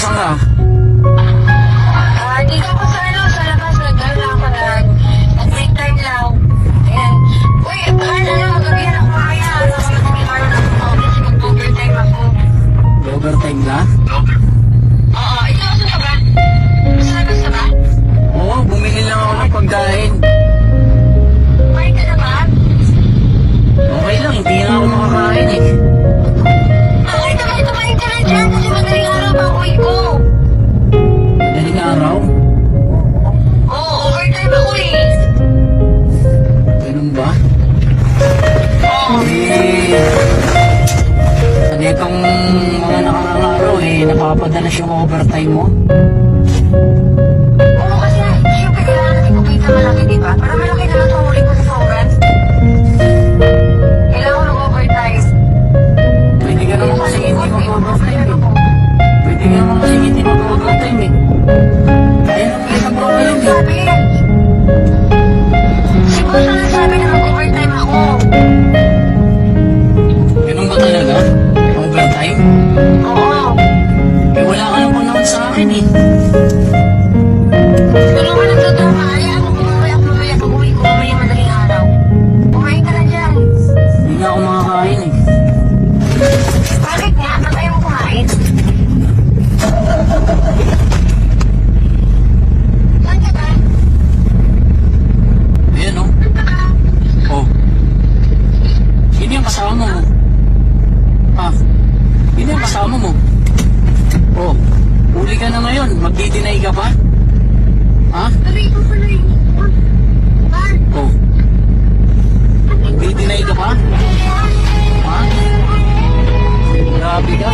Asan ka? Dito ako sa sa labas, nag-ano ako nag-break time lang. Ayan. Uy, magabihan ako mamaya. Kasi mag-overtime ako. Overtime na? Oo, ikaw saan ka ba? Sa labas ka ba? Oo, bumili lang ako ng pagkain. Kumain ka na ba? Okay lang, hindi na ako makakain eh. Okay naman, kumain ka na dyan kasi madaling araw pa uwi ko. Madaling araw? Oo, overtime ako eh. Ganun ba? Oo. Ano itong mga nakarang araw eh, napapadalas yung overtime mo? Oo, kasi siyempre kailangan natin kumita malaki, di ba? Para malaki naman itong huli ko sa sauran. Kailangan ko mag-overtime. Pwede ka naman kasi hindi mag-overtime eh. Pwede ka naman kasi hindi mag-overtime eh. Kaya na pwede na bro yun eh. Sabi, si boss na sabi na mag-overtime ako. Ganun ba talaga? Overtime? Oo. Eh wala ka naman naman sa akin eh. Pero ka nagtutama, hayaan mo mamaya pag uwi ko, mamaya madaling araw. Kumain ka na dyan. Hindi nga ako makakain eh. Bakit nga? Ba't ayaw mo kumain? Saan ka ba? Ayan oh. Oh. Yun yung kasama mo. Ah. Yun yung kasama mo. Oh. Huli ka na ngayon. Magdi-deny ka pa? Ha? Sabi ko pala yun. Bar. Oh. Magdi-deny ka pa? Ha? Grabe ka.